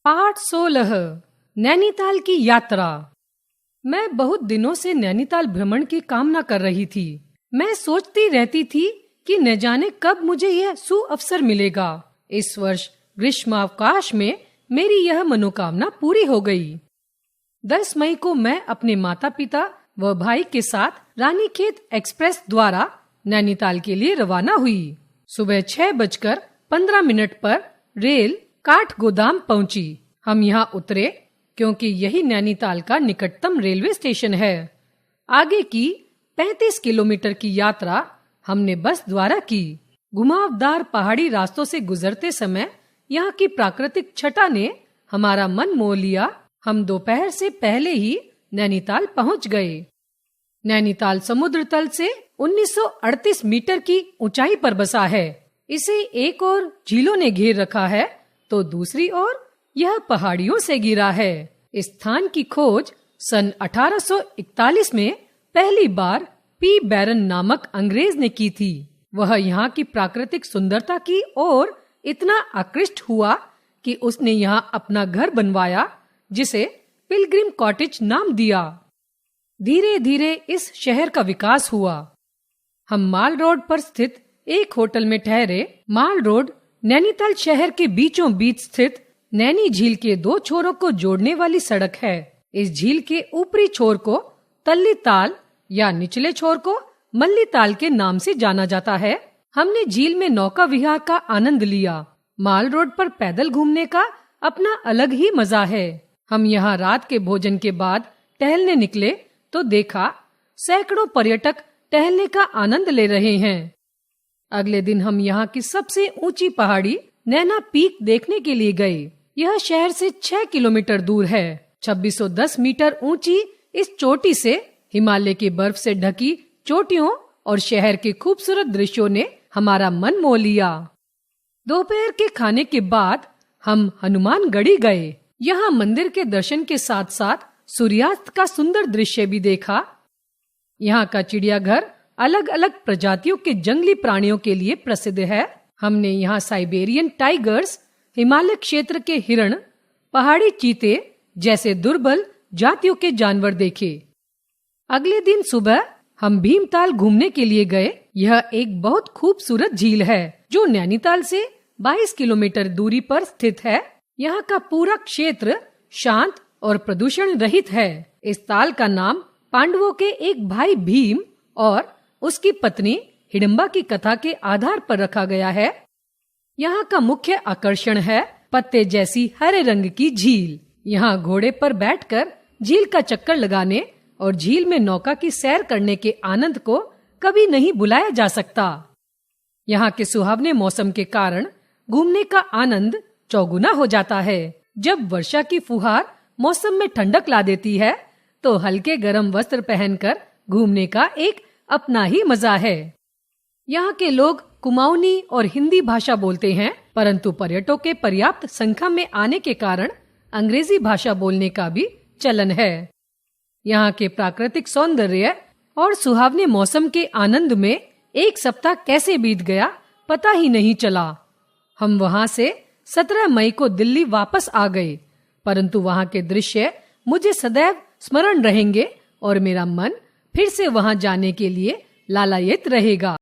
पाठ 16 नैनीताल की यात्रा। मैं बहुत दिनों से नैनीताल भ्रमण की कामना कर रही थी। मैं सोचती रहती थी कि न जाने कब मुझे यह सुअवसर मिलेगा। इस वर्ष ग्रीष्मावकाश में मेरी यह मनोकामना पूरी हो गई। 10 मई को मैं अपने माता पिता व भाई के साथ रानीखेत एक्सप्रेस द्वारा नैनीताल के लिए रवाना हुई। सुबह 6:15 पर रेल काठगोदाम पहुंची। हम यहाँ उतरे क्योंकि यही नैनीताल का निकटतम रेलवे स्टेशन है। आगे की 35 किलोमीटर की यात्रा हमने बस द्वारा की। घुमावदार पहाड़ी रास्तों से गुजरते समय यहाँ की प्राकृतिक छटा ने हमारा मन मोह लिया। हम दोपहर से पहले ही नैनीताल पहुँच गए। नैनीताल समुद्र तल से 1938 मीटर की ऊंचाई पर बसा है। इसे एक ओर झीलों ने घेर रखा है तो दूसरी ओर यह पहाड़ियों से घिरा है। इस स्थान की खोज सन 1841 में पहली बार पी बैरन नामक अंग्रेज ने की थी। वह यहाँ की प्राकृतिक सुंदरता की ओर इतना आकृष्ट हुआ कि उसने यहाँ अपना घर बनवाया, जिसे पिलग्रिम कॉटेज नाम दिया। धीरे धीरे इस शहर का विकास हुआ। हम माल रोड पर स्थित एक होटल में ठहरे। माल रोड नैनीताल शहर के बीचों बीच स्थित नैनी झील के 2 छोरों को जोड़ने वाली सड़क है। इस झील के ऊपरी छोर को तल्ली ताल या निचले छोर को मल्ली ताल के नाम से जाना जाता है। हमने झील में नौका विहार का आनंद लिया। माल रोड पर पैदल घूमने का अपना अलग ही मजा है। हम यहाँ रात के भोजन के बाद टहलने निकले तो देखा सैकड़ों पर्यटक टहलने का आनंद ले रहे हैं। अगले दिन हम यहाँ की सबसे ऊंची पहाड़ी नैना पीक देखने के लिए गए। यह शहर से 6 किलोमीटर दूर है। 2610 मीटर ऊंची इस चोटी से हिमालय की बर्फ से ढकी चोटियों और शहर के खूबसूरत दृश्यों ने हमारा मन मोह लिया। दोपहर के खाने के बाद हम हनुमानगढ़ी गए। यहाँ मंदिर के दर्शन के साथ साथ सूर्यास्त का सुंदर दृश्य भी देखा। यहाँ का चिड़ियाघर अलग अलग प्रजातियों के जंगली प्राणियों के लिए प्रसिद्ध है। हमने यहाँ साइबेरियन टाइगर्स, हिमालय क्षेत्र के हिरण, पहाड़ी चीते जैसे दुर्लभ जातियों के जानवर देखे। अगले दिन सुबह हम भीमताल घूमने के लिए गए। यह एक बहुत खूबसूरत झील है जो नैनीताल से 22 किलोमीटर दूरी पर स्थित है। यहाँ का पूरा क्षेत्र शांत और प्रदूषण रहित है। इस ताल का नाम पांडवों के एक भाई भीम और उसकी पत्नी हिडिंबा की कथा के आधार पर रखा गया है। यहाँ का मुख्य आकर्षण है पत्ते जैसी हरे रंग की झील। यहाँ घोड़े पर बैठकर झील का चक्कर लगाने और झील में नौका की सैर करने के आनंद को कभी नहीं भुलाया जा सकता। यहाँ के सुहावने मौसम के कारण घूमने का आनंद चौगुना हो जाता है। जब वर्षा की फुहार मौसम में ठंडक ला देती है तो हल्के गर्म वस्त्र पहनकर घूमने का एक अपना ही मजा है। यहाँ के लोग कुमाऊनी और हिंदी भाषा बोलते हैं, परंतु पर्यटकों के पर्याप्त संख्या में आने के कारण अंग्रेजी भाषा बोलने का भी चलन है। यहाँ के प्राकृतिक सौंदर्य और सुहावने मौसम के आनंद में एक सप्ताह कैसे बीत गया पता ही नहीं चला। हम वहाँ से 17 मई को दिल्ली वापस आ गए, परंतु वहाँ के दृश्य मुझे सदैव स्मरण रहेंगे और मेरा मन फिर से वहाँ जाने के लिए लालायित रहेगा।